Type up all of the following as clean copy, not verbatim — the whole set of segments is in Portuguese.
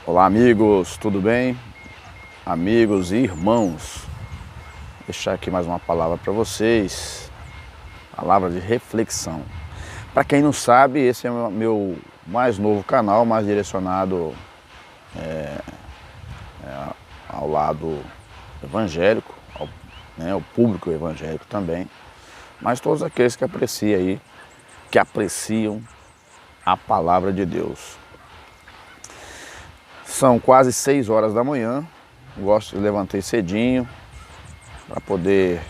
Olá amigos, tudo bem? Amigos e irmãos, vou deixar aqui mais uma palavra para vocês, palavra de reflexão. Para quem não sabe, esse é o meu mais novo canal, mais direcionado ao lado evangélico, ao público evangélico também, mas todos aqueles que apreciam a palavra de Deus. São quase 6 horas da manhã, levantei cedinho para poder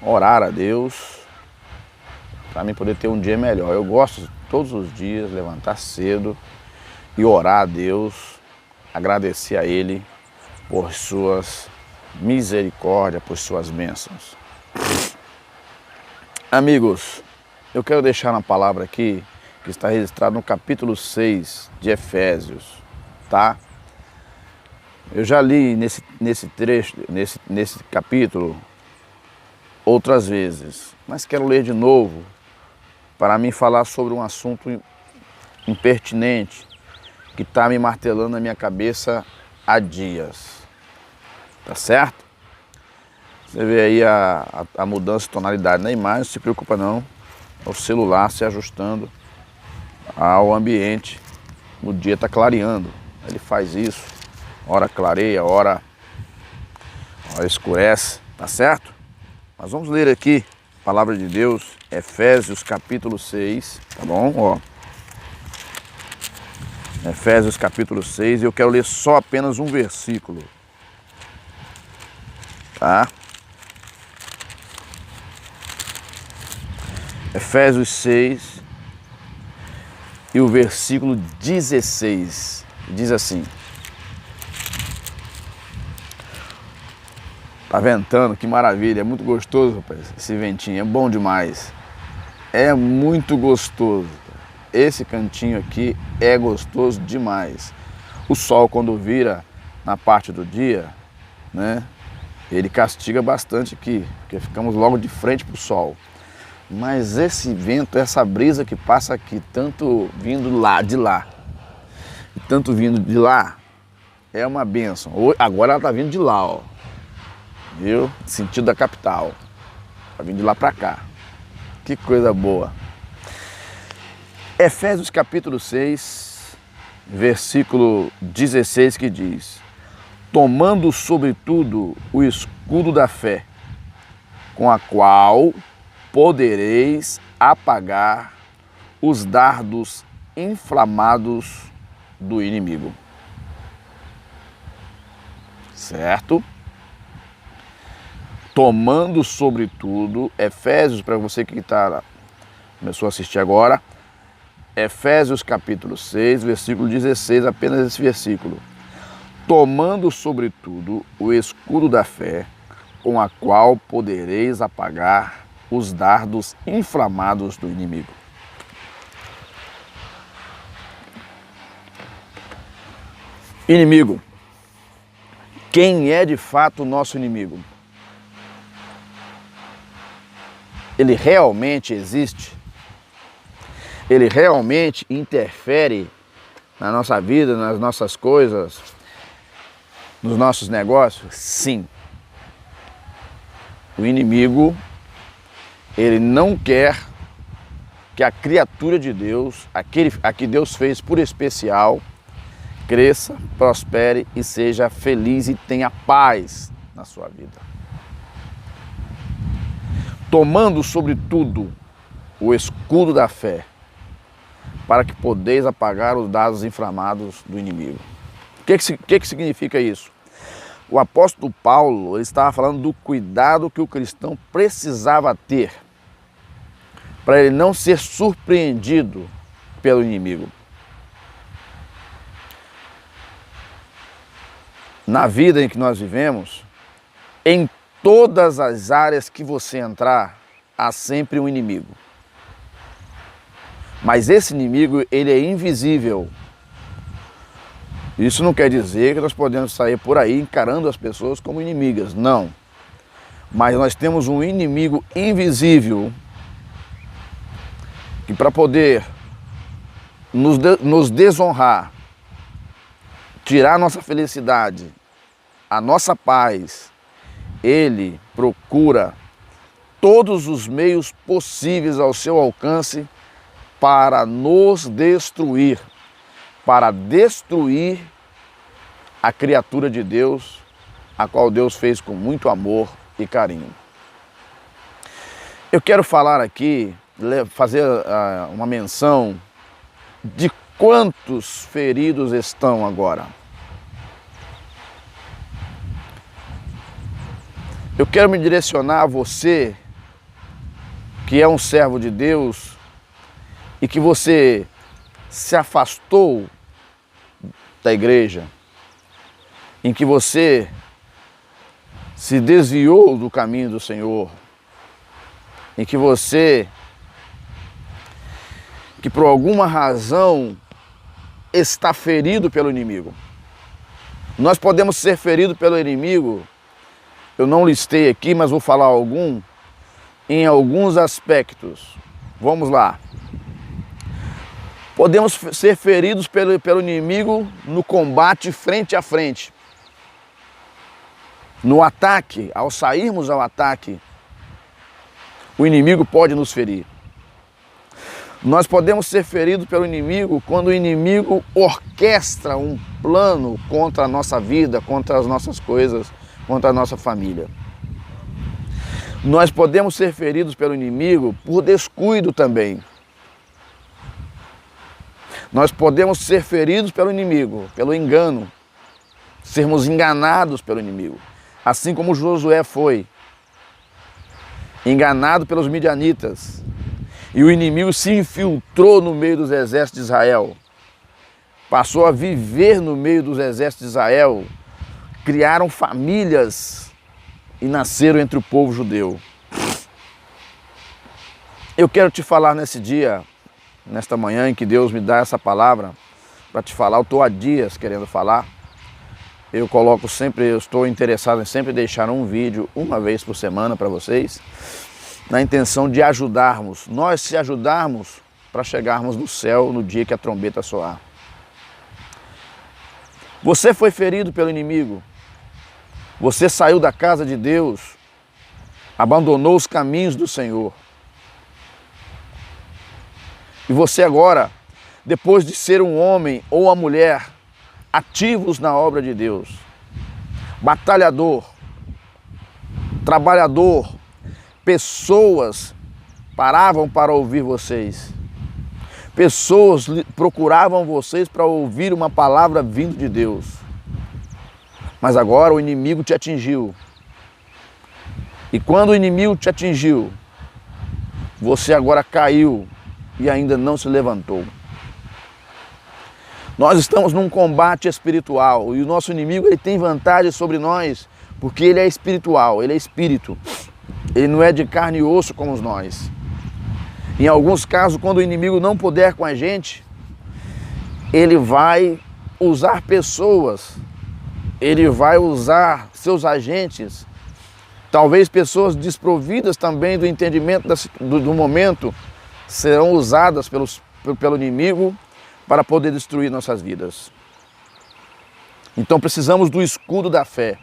orar a Deus, para mim poder ter um dia melhor. Eu gosto todos os dias levantar cedo e orar a Deus, agradecer a Ele por suas misericórdias, por suas bênçãos. Amigos, eu quero deixar uma palavra aqui que está registrada no capítulo 6 de Efésios. Tá? Eu já li nesse trecho, nesse capítulo outras vezes, mas quero ler de novo para mim falar sobre um assunto impertinente que está me martelando na minha cabeça há dias. Tá certo? Você vê aí a mudança de tonalidade na imagem, não se preocupa não, é o celular se ajustando ao ambiente, o dia está clareando. Ele faz isso, hora clareia, hora escurece, tá certo? Mas vamos ler aqui a palavra de Deus, Efésios capítulo 6, tá bom? Ó. Efésios capítulo 6, e eu quero ler só apenas um versículo, tá? Efésios 6 e o versículo 16. Diz assim: tá ventando, que maravilha, é muito gostoso, rapaz, esse ventinho, é bom demais, é muito gostoso, esse cantinho aqui é gostoso demais. O sol, quando vira na parte do dia, né, ele castiga bastante aqui, porque ficamos logo de frente para o sol, mas esse vento, essa brisa que passa aqui, tanto vindo lá de lá, tanto vindo de lá, é uma bênção. Agora ela tá vindo de lá, ó, viu? Sentido da capital, tá vindo de lá para cá. Que coisa boa. Efésios capítulo 6, versículo 16, que diz: tomando sobretudo o escudo da fé, com a qual podereis apagar os dardos inflamados do inimigo. Certo? Tomando sobretudo, Efésios, para você que começou a assistir agora, Efésios capítulo 6, versículo 16, apenas esse versículo. Tomando sobretudo o escudo da fé, com a qual podereis apagar os dardos inflamados do inimigo. Inimigo. Quem é de fato o nosso inimigo? Ele realmente existe? Ele realmente interfere na nossa vida, nas nossas coisas, nos nossos negócios? Sim. O inimigo, ele não quer que a criatura de Deus, a que Deus fez por especial, cresça, prospere e seja feliz e tenha paz na sua vida. Tomando sobretudo o escudo da fé, para que podeis apagar os dardos inflamados do inimigo. O que significa isso? O apóstolo Paulo, ele estava falando do cuidado que o cristão precisava ter para ele não ser surpreendido pelo inimigo. Na vida em que nós vivemos, em todas as áreas que você entrar, há sempre um inimigo. Mas esse inimigo, ele é invisível. Isso não quer dizer que nós podemos sair por aí encarando as pessoas como inimigas, não. Mas nós temos um inimigo invisível que, para poder nos desonrar, tirar a nossa felicidade, a nossa paz, ele procura todos os meios possíveis ao seu alcance para nos destruir, para destruir a criatura de Deus, a qual Deus fez com muito amor e carinho. Eu quero falar aqui, fazer uma menção de quantos feridos estão agora. Eu quero me direcionar a você, que é um servo de Deus, e que você se afastou da igreja, em que você se desviou do caminho do Senhor, em que você, que por alguma razão está ferido pelo inimigo. Nós podemos ser feridos pelo inimigo, eu não listei aqui, mas vou falar em alguns aspectos. Vamos lá. Podemos ser feridos pelo inimigo no combate frente a frente. No ataque, ao sairmos ao ataque, o inimigo pode nos ferir. Nós podemos ser feridos pelo inimigo quando o inimigo orquestra um plano contra a nossa vida, contra as nossas coisas, contra a nossa família. Nós podemos ser feridos pelo inimigo por descuido também. Nós podemos ser feridos pelo inimigo, pelo engano, sermos enganados pelo inimigo. Assim como Josué foi enganado pelos midianitas e o inimigo se infiltrou no meio dos exércitos de Israel, passou a viver no meio dos exércitos de Israel, criaram famílias e nasceram entre o povo judeu. Eu quero te falar nesse dia, nesta manhã em que Deus me dá essa palavra para te falar. Eu estou há dias querendo falar. Eu estou interessado em sempre deixar um vídeo uma vez por semana para vocês, na intenção de ajudarmos, nós se ajudarmos para chegarmos no céu no dia que a trombeta soar. Você foi ferido pelo inimigo, você saiu da casa de Deus, abandonou os caminhos do Senhor. E você agora, depois de ser um homem ou uma mulher ativos na obra de Deus, batalhador, trabalhador, pessoas paravam para ouvir vocês, pessoas procuravam vocês para ouvir uma palavra vindo de Deus, mas agora o inimigo te atingiu, e quando o inimigo te atingiu, você agora caiu e ainda não se levantou. Nós estamos num combate espiritual e o nosso inimigo ele tem vantagem sobre nós porque ele é espiritual, ele é espírito. Ele não é de carne e osso como nós. Em alguns casos, quando o inimigo não puder com a gente, ele vai usar pessoas, ele vai usar seus agentes, talvez pessoas desprovidas também do entendimento do momento, serão usadas pelo inimigo para poder destruir nossas vidas. Então precisamos do escudo da fé.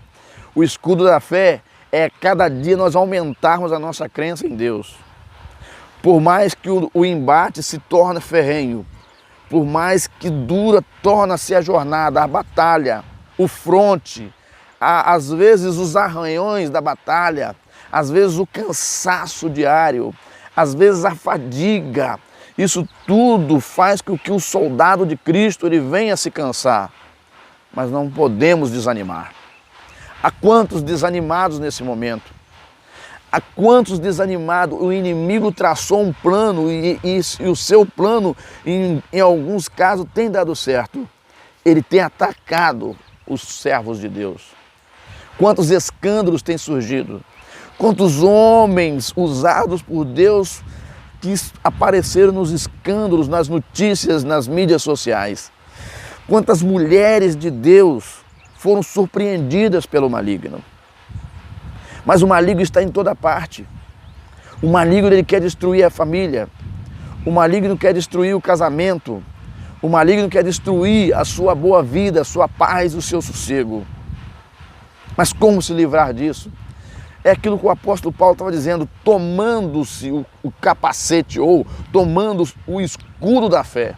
O escudo da fé é cada dia nós aumentarmos a nossa crença em Deus. Por mais que o embate se torne ferrenho, por mais que dura torna-se a jornada, a batalha, o fronte, às vezes os arranhões da batalha, às vezes o cansaço diário, às vezes a fadiga, isso tudo faz com que o soldado de Cristo ele venha se cansar. Mas não podemos desanimar. Há quantos desanimados nesse momento? Há quantos desanimados? O inimigo traçou um plano e o seu plano, em alguns casos, tem dado certo. Ele tem atacado os servos de Deus. Quantos escândalos têm surgido? Quantos homens usados por Deus que apareceram nos escândalos, nas notícias, nas mídias sociais. Quantas mulheres de Deus foram surpreendidas pelo maligno. Mas o maligno está em toda parte. O maligno ele quer destruir a família. O maligno quer destruir o casamento. O maligno quer destruir a sua boa vida, a sua paz, o seu sossego. Mas como se livrar disso? É aquilo que o apóstolo Paulo estava dizendo, tomando-se o capacete ou tomando o escudo da fé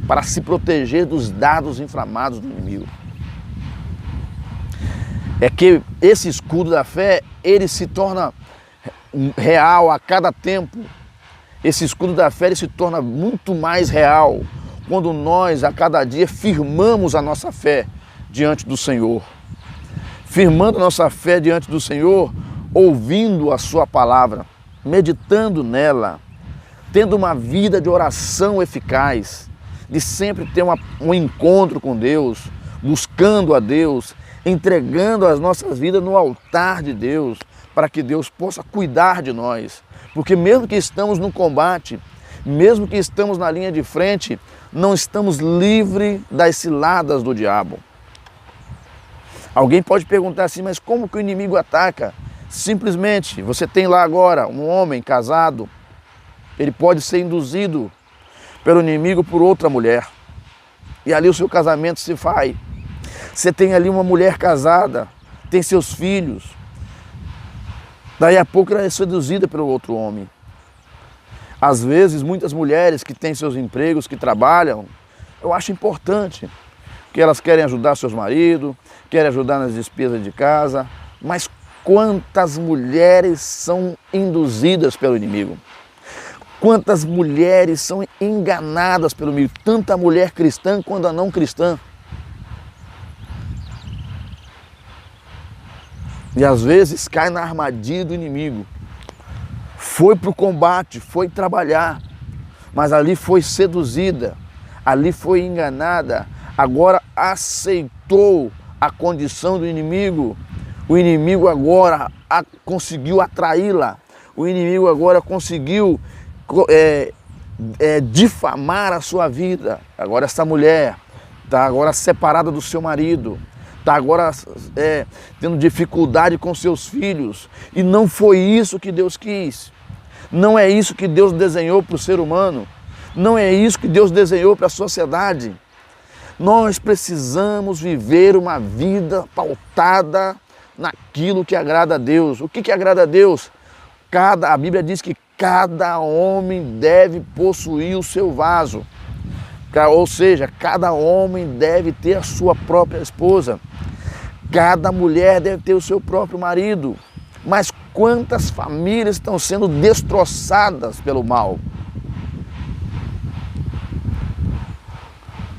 para se proteger dos dardos inflamados do inimigo. É que esse escudo da fé, ele se torna real a cada tempo. Esse escudo da fé, ele se torna muito mais real quando nós, a cada dia, firmamos a nossa fé diante do Senhor. Firmando a nossa fé diante do Senhor, ouvindo a sua palavra, meditando nela, tendo uma vida de oração eficaz, de sempre ter um encontro com Deus, buscando a Deus, entregando as nossas vidas no altar de Deus, para que Deus possa cuidar de nós. Porque mesmo que estamos no combate, mesmo que estamos na linha de frente, não estamos livres das ciladas do diabo. Alguém pode perguntar assim, mas como que o inimigo ataca? Simplesmente, você tem lá agora um homem casado, ele pode ser induzido pelo inimigo por outra mulher. E ali o seu casamento se vai. Você tem ali uma mulher casada, tem seus filhos. Daí a pouco ela é seduzida pelo outro homem. Às vezes, muitas mulheres que têm seus empregos, que trabalham, eu acho importante, que elas querem ajudar seus maridos, querem ajudar nas despesas de casa, mas quantas mulheres são induzidas pelo inimigo? Quantas mulheres são enganadas pelo inimigo? Tanto a mulher cristã quanto a não cristã. E às vezes cai na armadilha do inimigo. Foi para o combate, foi trabalhar, mas ali foi seduzida, ali foi enganada, agora aceitou a condição do inimigo. O inimigo agora conseguiu atraí-la, o inimigo agora conseguiu difamar a sua vida. Agora essa mulher está agora separada do seu marido, está agora tendo dificuldade com seus filhos. E não foi isso que Deus quis. Não é isso que Deus desenhou para o ser humano. Não é isso que Deus desenhou para a sociedade. Nós precisamos viver uma vida pautada naquilo que agrada a Deus. O que agrada a Deus? A Bíblia diz que cada homem deve possuir o seu vaso. Ou seja, cada homem deve ter a sua própria esposa. Cada mulher deve ter o seu próprio marido. Mas quantas famílias estão sendo destroçadas pelo mal?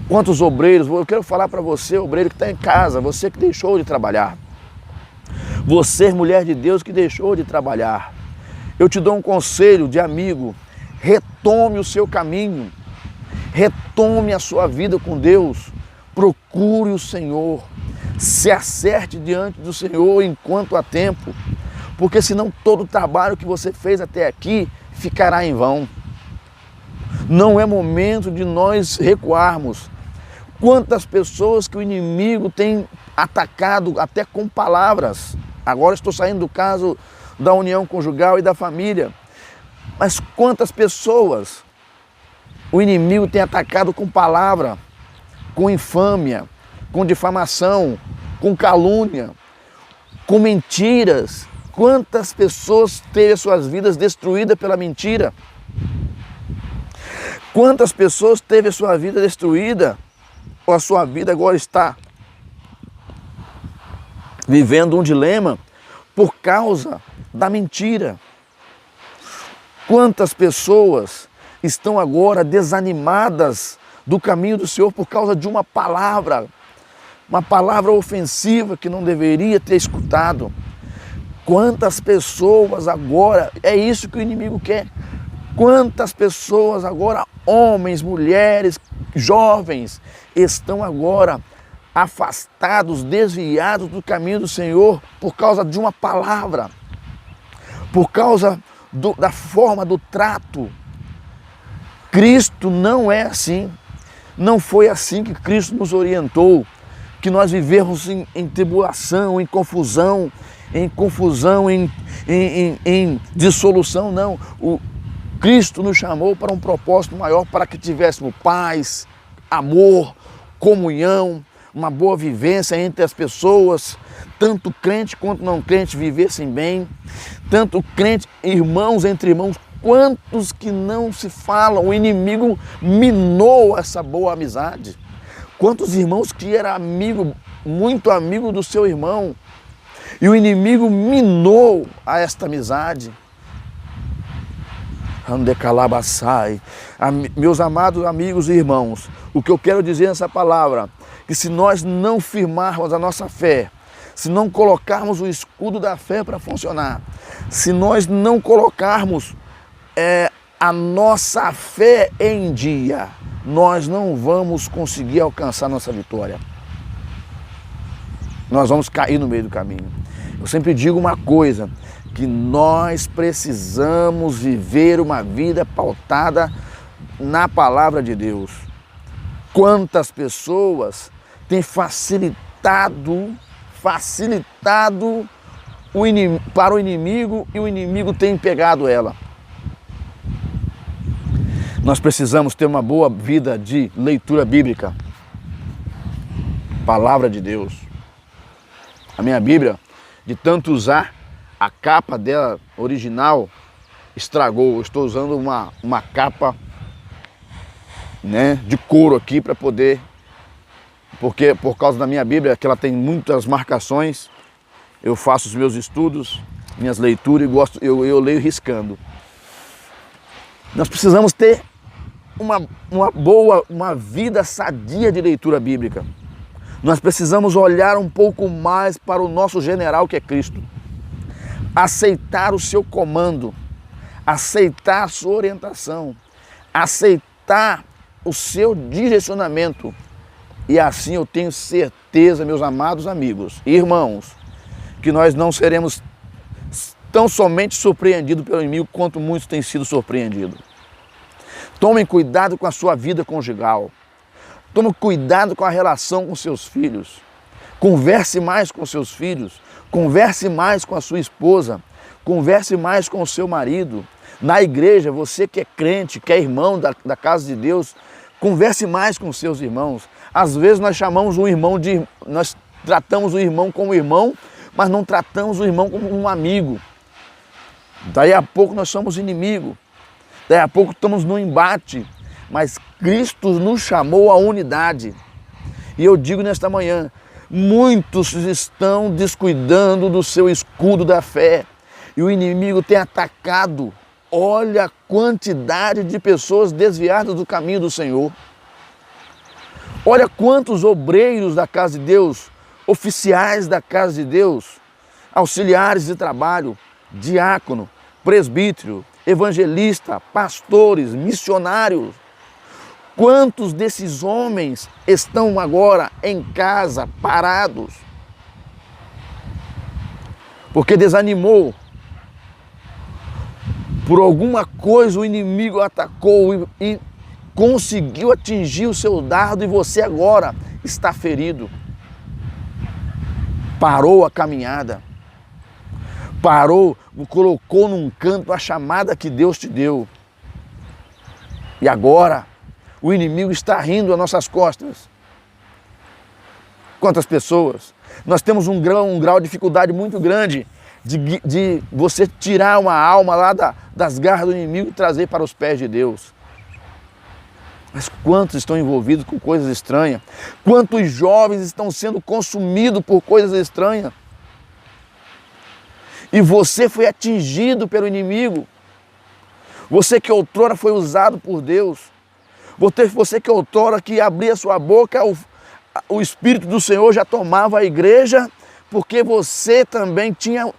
Quantos obreiros? Eu quero falar para você, obreiro que está em casa, você que deixou de trabalhar. Você, mulher de Deus, que deixou de trabalhar. Eu te dou um conselho de amigo, retome o seu caminho, retome a sua vida com Deus, procure o Senhor, se acerte diante do Senhor enquanto há tempo, porque senão todo o trabalho que você fez até aqui ficará em vão. Não é momento de nós recuarmos. Quantas pessoas que o inimigo tem atacado até com palavras. Agora estou saindo do caso da união conjugal e da família. Mas quantas pessoas o inimigo tem atacado com palavra, com infâmia, com difamação, com calúnia, com mentiras. Quantas pessoas teve suas vidas destruídas pela mentira? Quantas pessoas teve a sua vida destruída, ou a sua vida agora está vivendo um dilema por causa da mentira? Quantas pessoas estão agora desanimadas do caminho do Senhor por causa de uma palavra ofensiva que não deveria ter escutado? Quantas pessoas agora, é isso que o inimigo quer, quantas pessoas agora, homens, mulheres, jovens, estão agora afastados, desviados do caminho do Senhor por causa de uma palavra, por causa da forma do trato. Cristo não é assim, não foi assim que Cristo nos orientou, que nós vivemos em tribulação, em confusão, em dissolução, não. O Cristo nos chamou para um propósito maior, para que tivéssemos paz, amor, comunhão, uma boa vivência entre as pessoas, tanto crente quanto não crente vivessem bem, tanto crente, irmãos entre irmãos, quantos que não se falam, o inimigo minou essa boa amizade. Quantos irmãos que era amigo, muito amigo do seu irmão, e o inimigo minou a esta amizade. Andecalabassai. Meus amados amigos e irmãos, o que eu quero dizer nessa palavra, que se nós não firmarmos a nossa fé, se não colocarmos o escudo da fé para funcionar, se nós não colocarmos a nossa fé em dia, nós não vamos conseguir alcançar nossa vitória. Nós vamos cair no meio do caminho. Eu sempre digo uma coisa, que nós precisamos viver uma vida pautada na palavra de Deus. Quantas pessoas têm facilitado para o inimigo e o inimigo tem pegado ela. Nós precisamos ter uma boa vida de leitura bíblica. Palavra de Deus. A minha Bíblia, de tanto usar, a capa dela original estragou. Eu estou usando uma capa, né, de couro aqui para poder, porque por causa da minha Bíblia, que ela tem muitas marcações, eu faço os meus estudos, minhas leituras e eu leio riscando. Nós precisamos ter uma vida sadia de leitura bíblica. Nós precisamos olhar um pouco mais para o nosso general, que é Cristo. Aceitar o seu comando, aceitar a sua orientação, aceitar o seu direcionamento. E assim eu tenho certeza, meus amados amigos e irmãos, que nós não seremos tão somente surpreendidos pelo inimigo quanto muitos têm sido surpreendidos. Tomem cuidado com a sua vida conjugal. Tome cuidado com a relação com seus filhos. Converse mais com seus filhos. Converse mais com a sua esposa. Converse mais com o seu marido. Na igreja, você que é crente, que é irmão da casa de Deus, converse mais com seus irmãos. Às vezes nós chamamos nós tratamos o irmão como irmão, mas não tratamos o irmão como um amigo. Daí a pouco nós somos inimigos. Daí a pouco estamos no embate. Mas Cristo nos chamou à unidade. E eu digo nesta manhã, muitos estão descuidando do seu escudo da fé. E o inimigo tem atacado. Olha a quantidade de pessoas desviadas do caminho do Senhor. Olha quantos obreiros da casa de Deus, oficiais da casa de Deus, auxiliares de trabalho, diácono, presbítero, evangelista, pastores, missionários. Quantos desses homens estão agora em casa, parados? Porque desanimou. Por alguma coisa o inimigo atacou e conseguiu atingir o seu dardo e você agora está ferido. Parou a caminhada. Parou, colocou num canto a chamada que Deus te deu. E agora o inimigo está rindo às nossas costas. Quantas pessoas? Nós temos um grau de dificuldade muito grande de você tirar uma alma lá das garras do inimigo e trazer para os pés de Deus. Mas quantos estão envolvidos com coisas estranhas? Quantos jovens estão sendo consumidos por coisas estranhas? E você foi atingido pelo inimigo. Você que outrora foi usado por Deus. Você que outrora que abria sua boca, o Espírito do Senhor já tomava a igreja, porque você também tinha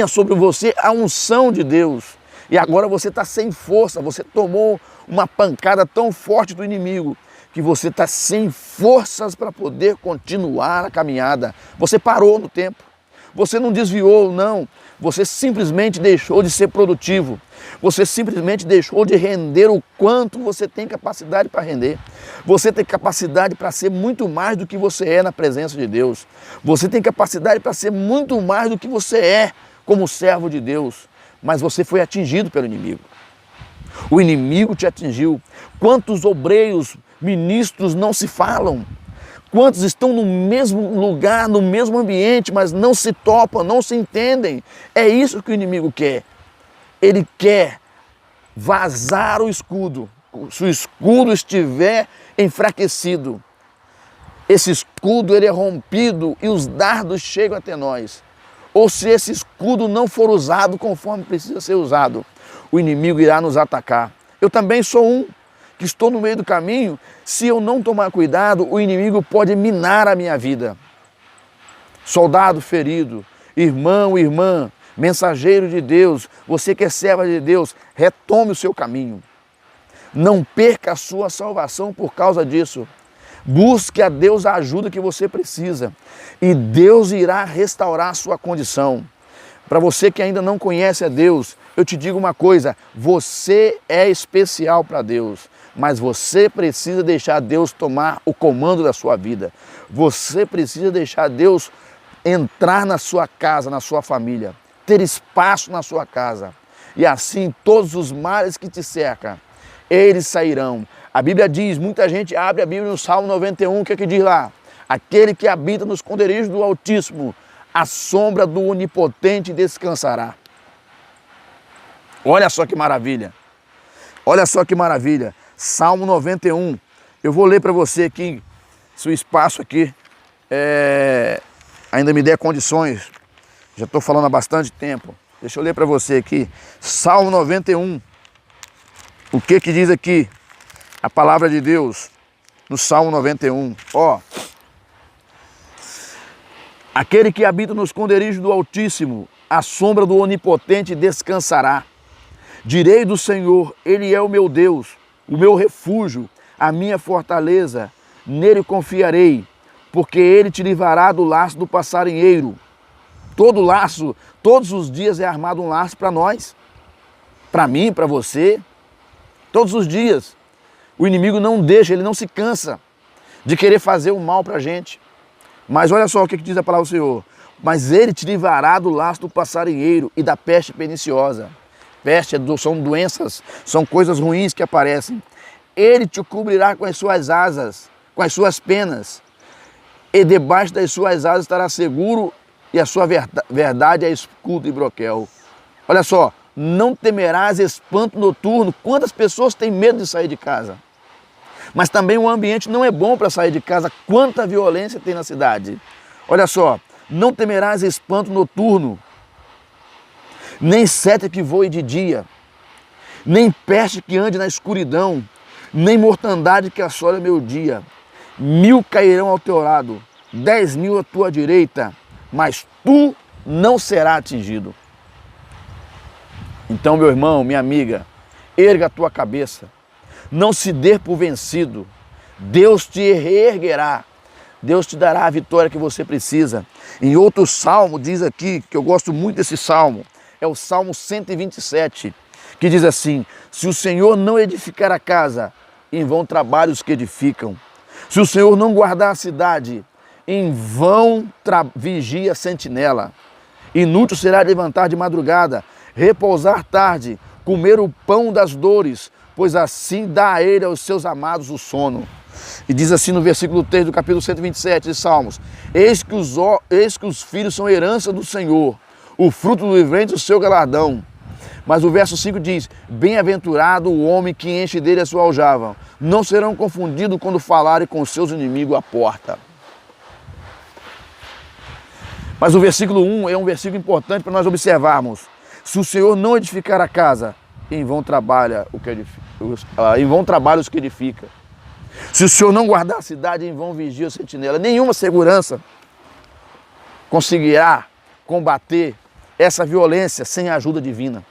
sobre você a unção de Deus. E agora você está sem força, você tomou uma pancada tão forte do inimigo, que você está sem forças para poder continuar a caminhada. Você parou no tempo, você não desviou, não. Você simplesmente deixou de ser produtivo. Você simplesmente deixou de render o quanto você tem capacidade para render. Você tem capacidade para ser muito mais do que você é na presença de Deus. Você tem capacidade para ser muito mais do que você é como servo de Deus. Mas você foi atingido pelo inimigo. O inimigo te atingiu. Quantos obreiros ministros não se falam? Quantos estão no mesmo lugar, no mesmo ambiente, mas não se topam, não se entendem? É isso que o inimigo quer. Ele quer vazar o escudo. Se o escudo estiver enfraquecido, esse escudo ele é rompido e os dardos chegam até nós. Ou se esse escudo não for usado conforme precisa ser usado, o inimigo irá nos atacar. Eu também sou um que estou no meio do caminho. Se eu não tomar cuidado, o inimigo pode minar a minha vida. Soldado ferido, irmão, irmã, mensageiro de Deus, você que é serva de Deus, retome o seu caminho. Não perca a sua salvação por causa disso. Busque a Deus a ajuda que você precisa e Deus irá restaurar a sua condição. Para você que ainda não conhece a Deus, eu te digo uma coisa, você é especial para Deus, mas você precisa deixar Deus tomar o comando da sua vida. Você precisa deixar Deus entrar na sua casa, na sua família, ter espaço na sua casa. E assim todos os males que te cercam, eles sairão. A Bíblia diz, muita gente abre a Bíblia no Salmo 91, o que é que diz lá? Aquele que habita nos esconderijos do Altíssimo, a sombra do Onipotente descansará. Olha só que maravilha. Olha só que maravilha. Salmo 91. Eu vou ler para você aqui, se o espaço aqui ainda me der condições. Já estou falando há bastante tempo. Deixa eu ler para você aqui. Salmo 91. O que diz aqui? A palavra de Deus no Salmo 91. Ó. Aquele que habita no esconderijo do Altíssimo, a sombra do Onipotente descansará. Direi do Senhor, Ele é o meu Deus, o meu refúgio, a minha fortaleza. Nele confiarei, porque Ele te livrará do laço do passarinheiro. Todo laço, todos os dias é armado um laço para nós, para mim, para você, todos os dias. O inimigo não deixa, ele não se cansa de querer fazer o mal para a gente. Mas olha só o que diz a palavra do Senhor. Mas Ele te livrará do laço do passarinheiro e da peste perniciosa. Peste são doenças, são coisas ruins que aparecem. Ele te cobrirá com as suas asas, com as suas penas. E debaixo das suas asas estará seguro e a sua verdade é escudo e broquel. Olha só, não temerás espanto noturno. Quantas pessoas têm medo de sair de casa? Mas também o ambiente não é bom para sair de casa. Quanta violência tem na cidade. Olha só, não temerás espanto noturno, nem seta que voe de dia, nem peste que ande na escuridão, nem mortandade que assole meu dia. 1000 cairão ao teu lado, 10.000 à tua direita, mas tu não serás atingido. Então, meu irmão, minha amiga, erga a tua cabeça. Não se dê por vencido. Deus te reerguerá. Deus te dará a vitória que você precisa. Em outro salmo diz aqui, que eu gosto muito desse salmo, é o Salmo 127, que diz assim: se o Senhor não edificar a casa, em vão trabalham os que edificam. Se o Senhor não guardar a cidade, em vão vigia a sentinela. Inútil será levantar de madrugada, repousar tarde, comer o pão das dores, pois assim dá a ele aos seus amados o sono. E diz assim no versículo 3 do capítulo 127 de Salmos: eis que os filhos são herança do Senhor, o fruto do ventre do seu galardão. Mas o verso 5 diz: bem-aventurado o homem que enche dele a sua aljava, não serão confundidos quando falarem com seus inimigos à porta. Mas o versículo 1 é um versículo importante para nós observarmos. Se o Senhor não edificar a casa, em vão trabalha os que edificam. Se o Senhor não guardar a cidade, em vão vigia a sentinela. Nenhuma segurança conseguirá combater essa violência sem a ajuda divina.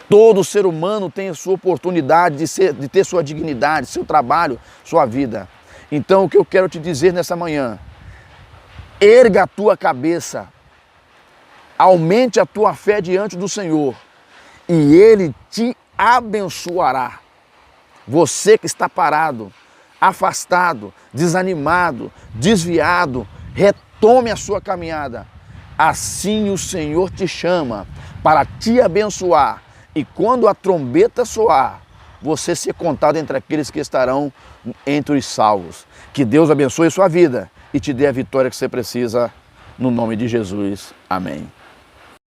Todo ser humano tem a sua oportunidade de ter sua dignidade, seu trabalho, sua vida. Então o que eu quero te dizer nessa manhã: erga a tua cabeça, aumente a tua fé diante do Senhor e Ele te abençoará. Você que está parado, afastado, desanimado, desviado, retome a sua caminhada. Assim o Senhor te chama para te abençoar. E quando a trombeta soar, você ser contado entre aqueles que estarão entre os salvos. Que Deus abençoe a sua vida e te dê a vitória que você precisa, no nome de Jesus. Amém.